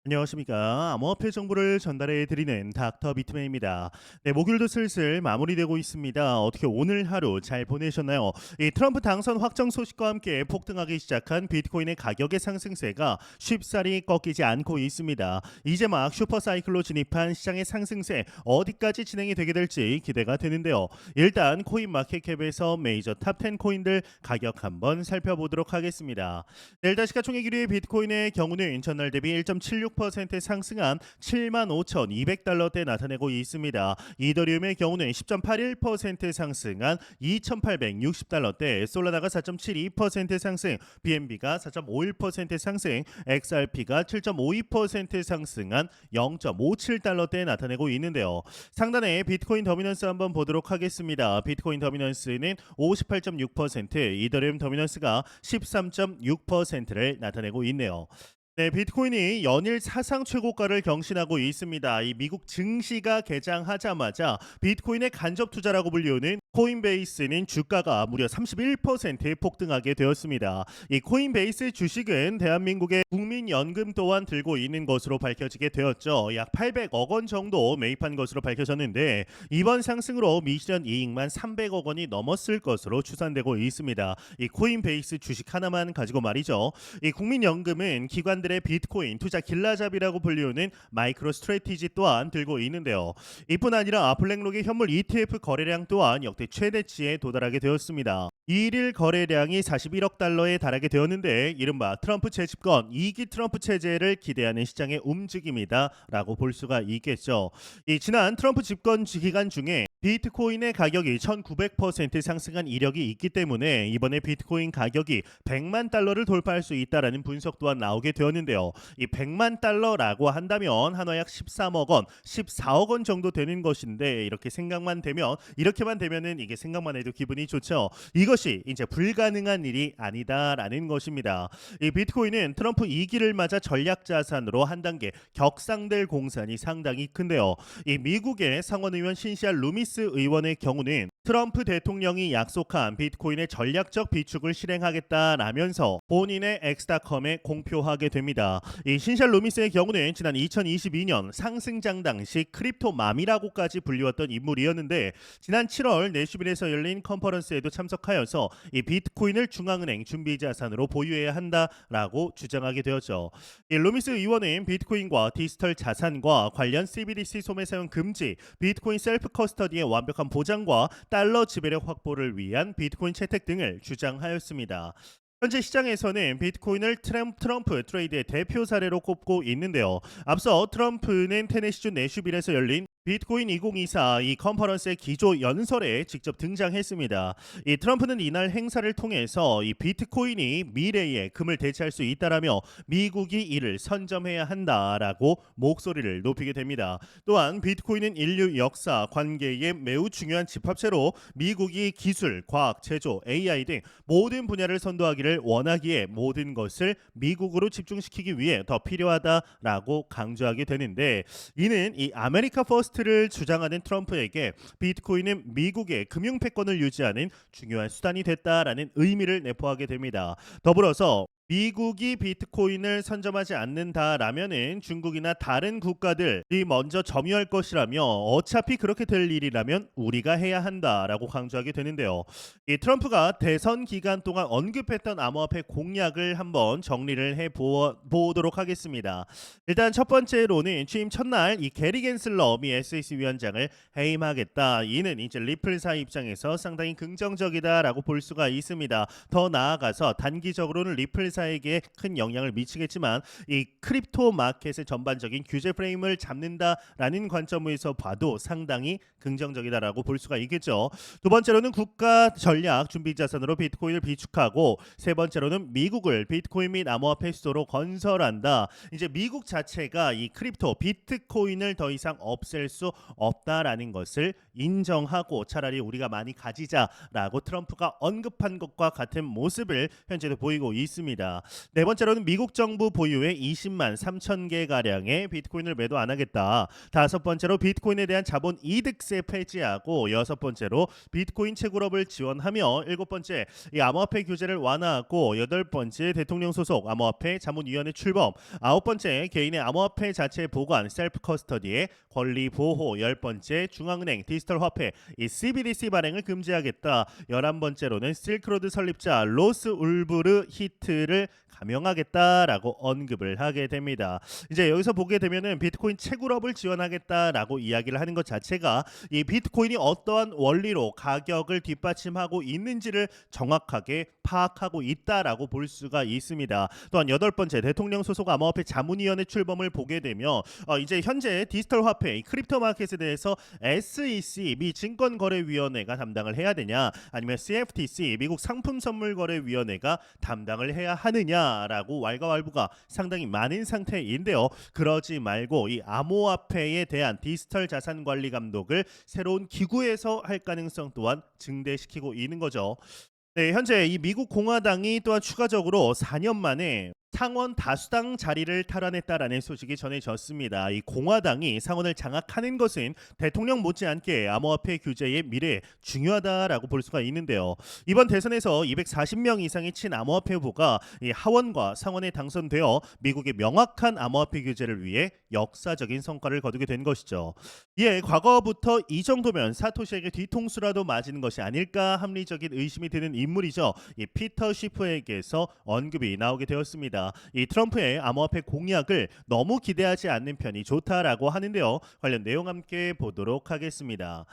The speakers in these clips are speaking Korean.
안녕하십니까. 암호화폐 정보를 전달해 드리는 닥터 비트맨입니다. 네, 목요일도 슬슬 마무리되고 있습니다. 어떻게 오늘 하루 잘 보내셨나요? 이 트럼프 당선 확정 소식과 함께 폭등하기 시작한 비트코인의 가격의 상승세가 쉽사리 꺾이지 않고 있습니다. 이제 막 슈퍼사이클로 진입한 시장의 상승세 어디까지 진행이 되게 될지 기대가 되는데요. 일단 코인마켓캡에서 메이저 탑10 코인들 가격 한번 살펴보도록 하겠습니다. 델타 시가총액 1위의 비트코인의 경우는 전날 대비 1.76% 상승한 75,200달러대 나타내고 있습니다. 이더리움의 경우는 10.81% 상승한 2,860달러대, 솔라나가 4.72% 상승, BNB가 4.51% 상승, XRP가 7.52% 상승한 0.57달러대 나타내고 있는데요. 상단에 비트코인 더미넌스 한번 보도록 하겠습니다. 비트코인 더미넌스는 58.6%, 이더리움 더미넌스가 13.6%를 나타내고 있네요. 네, 비트코인이 연일 사상 최고가를 경신하고 있습니다. 이 미국 증시가 개장하자마자 비트코인의 간접 투자라고 불리우는 코인베이스는 주가가 무려 31% 폭등하게 되었습니다. 이 코인베이스 주식은 대한민국의 국민연금 또한 들고 있는 것으로 밝혀지게 되었죠. 약 800억 원 정도 매입한 것으로 밝혀졌는데 이번 상승으로 미션 이익만 300억 원이 넘었을 것으로 추산되고 있습니다. 이 코인베이스 주식 하나만 가지고 말이죠. 이 국민연금은 기관들의 비트코인 투자 길라잡이라고 불리우는 마이크로 스트래티지 또한 들고 있는데요. 이뿐 아니라 블랙록의 현물 ETF 거래량 또한 역대 최대치에 도달하게 되었습니다. 1일 거래량이 41억 달러에 달하게 되었는데 이른바 트럼프 재집권 2기 트럼프 체제를 기대하는 시장의 움직임이다라고 볼 수가 있겠죠. 이 지난 트럼프 집권 기간 중에 비트코인의 가격이 1900% 상승한 이력이 있기 때문에 이번에 비트코인 가격이 100만 달러를 돌파할 수 있다라는 분석 또한 나오게 되었는데요. 이 100만 달러라고 한다면 한화 약 13억 원, 14억 원 정도 되는 것인데 이렇게만 되면은 이게 생각만 해도 기분이 좋죠. 이것이 이제 불가능한 일이 아니다라는 것입니다. 이 비트코인은 트럼프 2기를 맞아 전략 자산으로 한 단계 격상될 공산이 상당히 큰데요. 이 미국의 상원의원 신시아 루미스 의원의 경우는 트럼프 대통령이 약속한 비트코인의 전략적 비축을 실행하겠다라면서 본인의 엑스닷컴에 공표하게 됩니다. 이 신샬 루미스의 경우는 지난 2022년 상승장 당시 크립토맘이라고까지 불리웠던 인물이었는데 지난 7월 내슈빌에서 열린 컨퍼런스에도 참석하여서 이 비트코인을 중앙은행 준비자산으로 보유해야 한다라고 주장하게 되었죠. 이 루미스 의원은 비트코인과 디지털 자산과 관련 CBDC 소매 사용 금지, 비트코인 셀프 커스터디의 완벽한 보장과 달러 지배력 확보를 위한 비트코인 채택 등을 주장하였습니다. 현재 시장에서는 비트코인을 트럼프 트레이드의 대표 사례로 꼽고 있는데요. 앞서 트럼프는 테네시주 내슈빌에서 열린 비트코인 2024 이 컨퍼런스의 기조 연설에 직접 등장했습니다. 이 트럼프는 이날 행사를 통해서 이 비트코인이 미래의 금을 대체할 수 있다라며 미국이 이를 선점해야 한다라고 목소리를 높이게 됩니다. 또한 비트코인은 인류 역사 관계의 매우 중요한 집합체로 미국이 기술, 과학, 제조, AI 등 모든 분야를 선도하기를 원하기에 모든 것을 미국으로 집중시키기 위해 더 필요하다라고 강조하게 되는데 이는 이 아메리카 퍼스트를 주장하는 트럼프에게 비트코인은 미국의 금융 패권을 유지하는 중요한 수단이 됐다라는 의미를 내포하게 됩니다. 더불어서 미국이 비트코인을 선점하지 않는다라면은 중국이나 다른 국가들이 먼저 점유할 것이라며 어차피 그렇게 될 일이라면 우리가 해야 한다라고 강조하게 되는데요. 이 트럼프가 대선 기간 동안 언급했던 암호화폐 공약을 한번 정리를 보도록 하겠습니다. 일단 첫 번째로는 취임 첫날 이 게리 겐슬러 미 SEC 위원장을 해임하겠다. 이는 이제 리플사 입장에서 상당히 긍정적이다라고 볼 수가 있습니다. 더 나아가서 단기적으로는 리플사에게 큰 영향을 미치겠지만 이 크립토 마켓의 전반적인 규제 프레임을 잡는다라는 관점에서 봐도 상당히 긍정적이다라고 볼 수가 있겠죠. 두 번째로는 국가 전략 준비 자산으로 비트코인을 비축하고 세 번째로는 미국을 비트코인 및 암호화폐 수도로 건설한다. 이제 미국 자체가 이 크립토 비트코인을 더 이상 없앨 수 없다라는 것을 인정하고 차라리 우리가 많이 가지자라고 트럼프가 언급한 것과 같은 모습을 현재도 보이고 있습니다. 있습니다. 네 번째로는 미국 정부 보유의 20만 3천 개 가량의 비트코인을 매도 안 하겠다. 다섯 번째로 비트코인에 대한 자본 이득세 폐지하고 여섯 번째로 비트코인 채굴업을 지원하며 일곱 번째 이 암호화폐 규제를 완화하고 여덟 번째 대통령 소속 암호화폐 자문위원회 출범 아홉 번째 개인의 암호화폐 자체 보관 셀프 커스터디의 권리 보호 열 번째 중앙은행 디지털 화폐 이 CBDC 발행을 금지하겠다. 11번째로는 실크로드 설립자 로스 울브르 히트를 감형하겠다라고 언급을 하게 됩니다. 이제 여기서 보게 되면은 비트코인 채굴업을 지원하겠다라고 이야기를 하는 것 자체가 이 비트코인이 어떠한 원리로 가격을 뒷받침하고 있는지를 정확하게 파악하고 있다라고 볼 수가 있습니다. 또한 여덟 번째 대통령 소속 암호화폐 자문위원회 출범을 보게 되면 이제 현재 디지털 화폐 크립토 마켓에 대해서 SEC 미 증권거래위원회가 담당을 해야 되냐 아니면 CFTC 미국 상품선물거래위원회가 담당을 해야 하느냐라고 왈가왈부가 상당히 많은 상태인데요. 그러지 말고 이 암호화폐에 대한 디지털 자산 관리 감독을 새로운 기구에서 할 가능성 또한 증대시키고 있는 거죠. 네, 현재 이 미국 공화당이 또한 추가적으로 4년 만에 상원 다수당 자리를 탈환했다라는 소식이 전해졌습니다. 이 공화당이 상원을 장악하는 것은 대통령 못지않게 암호화폐 규제의 미래에 중요하다라고 볼 수가 있는데요. 이번 대선에서 240명 이상의 친암호화폐 후보가 이 하원과 상원에 당선되어 미국의 명확한 암호화폐 규제를 위해 역사적인 성과를 거두게 된 것이죠. 이에 과거부터 이 정도면 사토시에게 뒤통수라도 맞은 것이 아닐까 합리적인 의심이 드는 인물이죠. 이 피터 쉬프에게서 언급이 나오게 되었습니다. 이 트럼프의 암호화폐 공약을 너무 기대하지 않는 편이 좋다라고 하는데요. 관련 내용 함께 보도록 하겠습니다.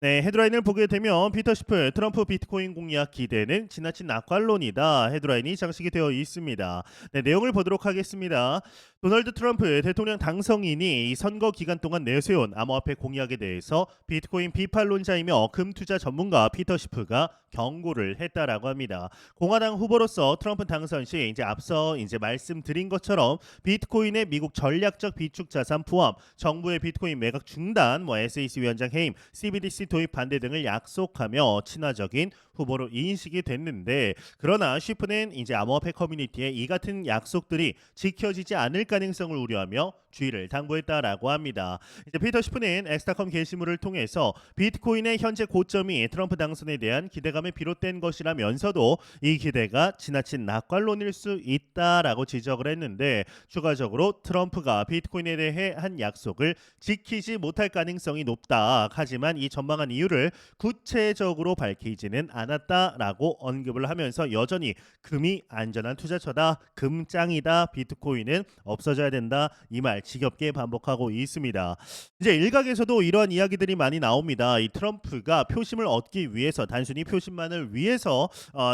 네, 헤드라인을 보게 되면 피터 쉬프 트럼프 비트코인 공약 기대는 지나친 낙관론이다. 헤드라인이 장식이 되어 있습니다. 네, 내용을 보도록 하겠습니다. 도널드 트럼프 대통령 당선인이 이 선거 기간 동안 내세운 암호화폐 공약에 대해서 비트코인 비판론자이며 금투자 전문가 피터 쉬프가 경고를 했다라고 합니다. 공화당 후보로서 트럼프 당선 시 이제 앞서 말씀드린 것처럼 비트코인의 미국 전략적 비축 자산 포함, 정부의 비트코인 매각 중단, SEC 위원장 해임, CBDC 도입 반대 등을 약속하며 친화적인 후보로 인식이 됐는데 그러나 쉬프는 이제 암호화폐 커뮤니티의 이 같은 약속들이 지켜지지 않을 가능성을 우려하며 주의를 당부했다라고 합니다. 이제 피터 쉬프는 엑스타컴 게시물을 통해서 비트코인의 현재 고점이 트럼프 당선에 대한 기대감에 비롯된 것이라면서도 이 기대가 지나친 낙관론일 수 있다라고 지적을 했는데 추가적으로 트럼프가 비트코인에 대해 한 약속을 지키지 못할 가능성이 높다. 하지만 이 전망한 이유를 구체적으로 밝히지는 않았다라고 언급을 하면서 여전히 금이 안전한 투자처다. 금짱이다. 비트코인은 없어져야 된다. 이 말 지겹게 반복하고 있습니다. 이제 일각에서도 이러한 이야기들이 많이 나옵니다. 이 트럼프가 표심을 얻기 위해서 단순히 표심만을 위해서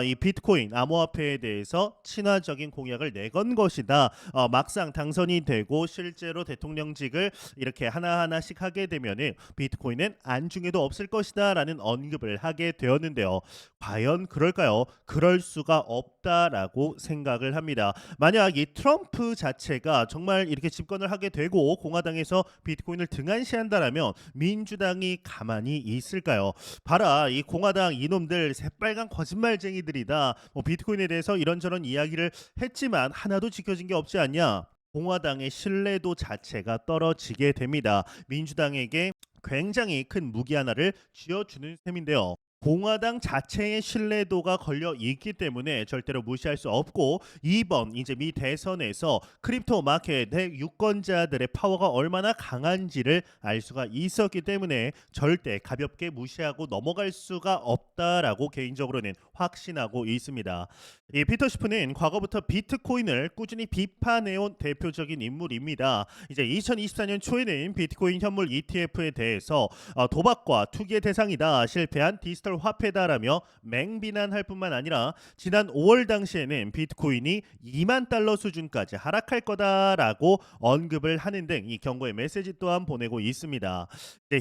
이 비트코인 암호화폐에 대해서 친화적인 공약을 내건 것이다. 막상 당선이 되고 실제로 대통령직을 이렇게 하나하나씩 하게 되면은 비트코인은 안중에도 없을 것이다라는 언급을 하게 되었는데요. 과연 그럴까요? 그럴 수가 없다라고 생각을 합니다. 만약 이 트럼프 자체가 정말 이렇게 집권을 하게 되고 공화당에서 비트코인을 등한시한다라면 민주당이 가만히 있을까요? 봐라, 이 공화당 이놈들 새빨간 거짓말쟁이들이다. 비트코인에 대해서 이런저런 이야기를 했지만 하나도 지켜진 게 없지 않냐? 공화당의 신뢰도 자체가 떨어지게 됩니다. 민주당에게 굉장히 큰 무기 하나를 쥐어주는 셈인데요. 공화당 자체의 신뢰도가 걸려 있기 때문에 절대로 무시할 수 없고 이번 이제 미 대선에서 크립토 마켓의 유권자들의 파워가 얼마나 강한지를 알 수가 있었기 때문에 절대 가볍게 무시하고 넘어갈 수가 없다라고 개인적으로는 확신하고 있습니다. 이 피터 쉬프는 과거부터 비트코인을 꾸준히 비판해온 대표적인 인물입니다. 이제 2024년 초에는 비트코인 현물 ETF에 대해서 도박과 투기의 대상이다, 실패한 디지털 화폐다라며 맹비난할 뿐만 아니라 지난 5월 당시에는 비트코인이 2만 달러 수준까지 하락할 거다라고 언급을 하는 등 이 경고의 메시지 또한 보내고 있습니다.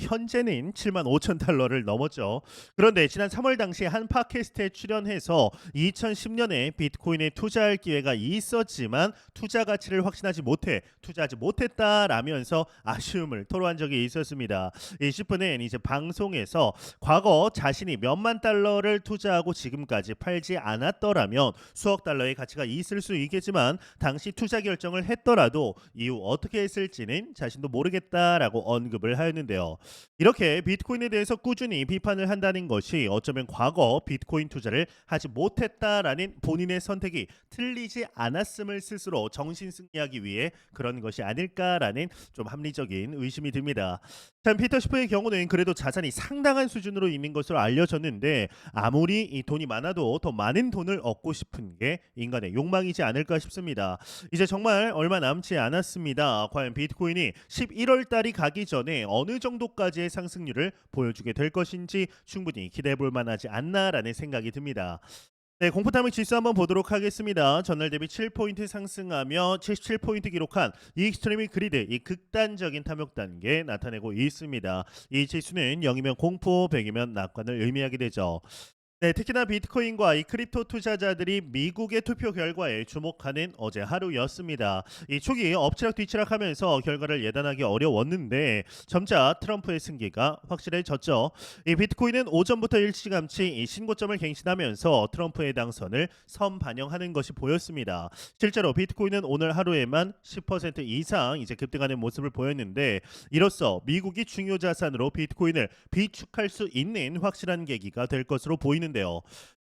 현재는 7만 5천 달러를 넘었죠. 그런데 지난 3월 당시 한 팟캐스트에 출연해서 2010년에 비트코인에 투자할 기회가 있었지만 투자 가치를 확신하지 못해 투자하지 못했다라면서 아쉬움을 토로한 적이 있었습니다. 이 쉬프는 이제 방송에서 과거 자신이 몇만 달러를 투자하고 지금까지 팔지 않았더라면 수억 달러의 가치가 있을 수 있겠지만 당시 투자 결정을 했더라도 이후 어떻게 했을지는 자신도 모르겠다라고 언급을 하였는데요. 이렇게 비트코인에 대해서 꾸준히 비판을 한다는 것이 어쩌면 과거 비트코인 투자를 하지 못했다라는 본인의 선택이 틀리지 않았음을 스스로 정신승리하기 위해 그런 것이 아닐까라는 좀 합리적인 의심이 듭니다. 참 피터 시프의 경우는 그래도 자산이 상당한 수준으로 있는 것으로 알려졌는데 아무리 이 돈이 많아도 더 많은 돈을 얻고 싶은 게 인간의 욕망이지 않을까 싶습니다. 이제 정말 얼마 남지 않았습니다. 과연 비트코인이 11월 달이 가기 전에 어느 정도까지의 상승률을 보여주게 될 것인지 충분히 기대해 볼 만하지 않나라는 생각이 듭니다. 네, 공포타임 지수 한번 보도록 하겠습니다. 전날 대비 7포인트 상승하며 77포인트 기록한 이 익스트리미 그리드, 이 극단적인 탐욕 단계 나타내고 있습니다. 이 지수는 0이면 공포, 100이면 낙관을 의미하게 되죠. 네, 특히나 비트코인과 이 크립토 투자자들이 미국의 투표 결과에 주목하는 어제 하루였습니다. 이 초기 엎치락 뒤치락하면서 결과를 예단하기 어려웠는데 점차 트럼프의 승기가 확실해졌죠. 이 비트코인은 오전부터 일찌감치 이 신고점을 갱신하면서 트럼프의 당선을 선반영하는 것이 보였습니다. 실제로 비트코인은 오늘 하루에만 10% 이상 이제 급등하는 모습을 보였는데 이로써 미국이 중요 자산으로 비트코인을 비축할 수 있는 확실한 계기가 될 것으로 보이는.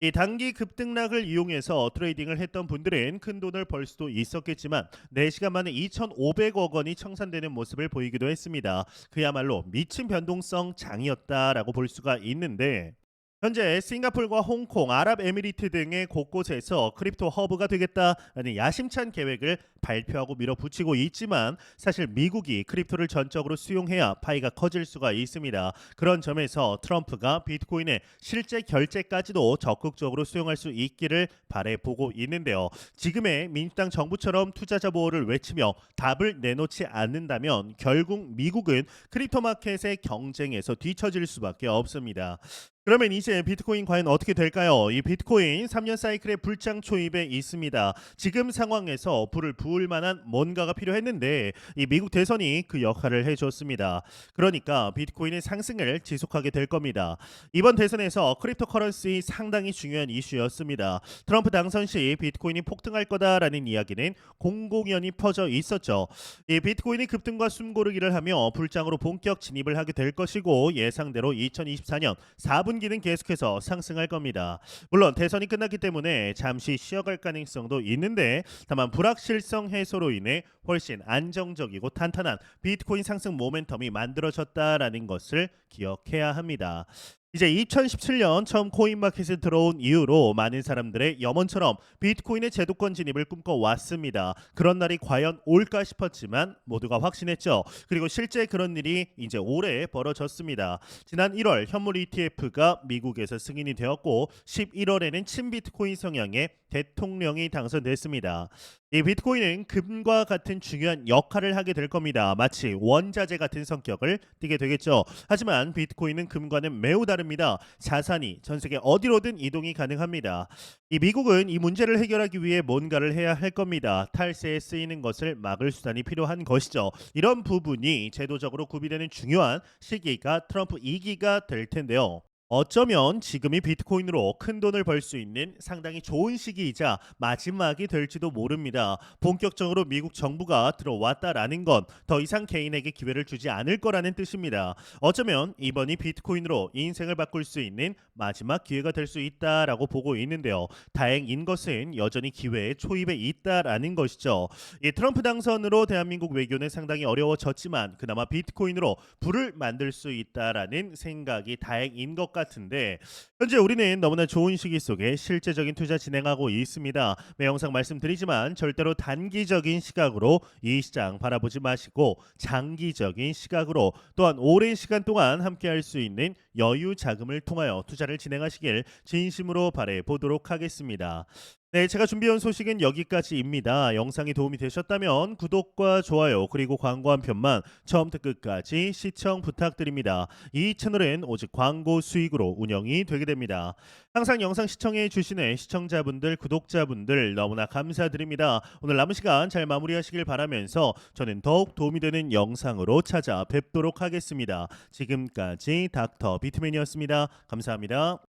이 단기 급등락을 이용해서 트레이딩을 했던 분들은 큰 돈을 벌 수도 있었겠지만 4시간 만에 2,500억 원이 청산되는 모습을 보이기도 했습니다. 그야말로 미친 변동성 장이었다라고 볼 수가 있는데 현재 싱가포르와 홍콩, 아랍에미리트 등의 곳곳에서 크립토 허브가 되겠다라는 야심찬 계획을 발표하고 밀어붙이고 있지만 사실 미국이 크립토를 전적으로 수용해야 파이가 커질 수가 있습니다. 그런 점에서 트럼프가 비트코인의 실제 결제까지도 적극적으로 수용할 수 있기를 바라보고 있는데요. 지금의 민주당 정부처럼 투자자 보호를 외치며 답을 내놓지 않는다면 결국 미국은 크립토 마켓의 경쟁에서 뒤처질 수밖에 없습니다. 그러면 이제 비트코인 과연 어떻게 될까요? 이 비트코인 3년 사이클의 불장 초입에 있습니다. 지금 상황에서 불을 부을 만한 뭔가가 필요했는데 이 미국 대선이 그 역할을 해줬습니다. 그러니까 비트코인의 상승을 지속하게 될 겁니다. 이번 대선에서 크립토 커런시 상당히 중요한 이슈였습니다. 트럼프 당선 시 비트코인이 폭등할 거다라는 이야기는 공공연히 퍼져 있었죠. 이 비트코인이 급등과 숨고르기를 하며 불장으로 본격 진입을 하게 될 것이고 예상대로 2024년 4분 기는 계속해서 상승할 겁니다. 물론 대선이 끝났기 때문에 잠시 쉬어갈 가능성도 있는데 다만 불확실성 해소로 인해 훨씬 안정적이고 탄탄한 비트코인 상승 모멘텀이 만들어졌다라는 것을 기억해야 합니다. 이제 2017년 처음 코인마켓에 들어온 이후로 많은 사람들의 염원처럼 비트코인의 제도권 진입을 꿈꿔왔습니다. 그런 날이 과연 올까 싶었지만 모두가 확신했죠. 그리고 실제 그런 일이 이제 올해 벌어졌습니다. 지난 1월 현물 ETF가 미국에서 승인이 되었고 11월에는 친비트코인 성향의 대통령이 당선됐습니다. 이 비트코인은 금과 같은 중요한 역할을 하게 될 겁니다. 마치 원자재 같은 성격을 띠게 되겠죠. 하지만 비트코인은 금과는 매우 다릅니다. 자산이 전 세계 어디로든 이동이 가능합니다. 이 미국은 이 문제를 해결하기 위해 뭔가를 해야 할 겁니다. 탈세에 쓰이는 것을 막을 수단이 필요한 것이죠. 이런 부분이 제도적으로 구비되는 중요한 시기가 트럼프 2기가 될 텐데요. 어쩌면 지금이 비트코인으로 큰 돈을 벌 수 있는 상당히 좋은 시기이자 마지막이 될지도 모릅니다. 본격적으로 미국 정부가 들어왔다라는 건 더 이상 개인에게 기회를 주지 않을 거라는 뜻입니다. 어쩌면 이번이 비트코인으로 인생을 바꿀 수 있는 마지막 기회가 될 수 있다라고 보고 있는데요. 다행인 것은 여전히 기회의 초입에 있다라는 것이죠. 이 트럼프 당선으로 대한민국 외교는 상당히 어려워졌지만 그나마 비트코인으로 불을 만들 수 있다라는 생각이 다행인 것 같은데 현재 우리는 너무나 좋은 시기 속에 실제적인 투자 진행하고 있습니다. 매 영상 말씀드리지만 절대로 단기적인 시각으로 이 시장 바라보지 마시고 장기적인 시각으로 또한 오랜 시간 동안 함께할 수 있는 여유 자금을 통하여 투자를 진행하시길 진심으로 바래 보도록 하겠습니다. 네, 제가 준비해온 소식은 여기까지입니다. 영상이 도움이 되셨다면 구독과 좋아요 그리고 광고 한 편만 처음부터 끝까지 시청 부탁드립니다. 이 채널은 오직 광고 수익으로 운영이 되게 됩니다. 항상 영상 시청해 주시는 시청자분들, 구독자분들 너무나 감사드립니다. 오늘 남은 시간 잘 마무리하시길 바라면서 저는 더욱 도움이 되는 영상으로 찾아뵙도록 하겠습니다. 지금까지 닥터 비트맨이었습니다. 감사합니다.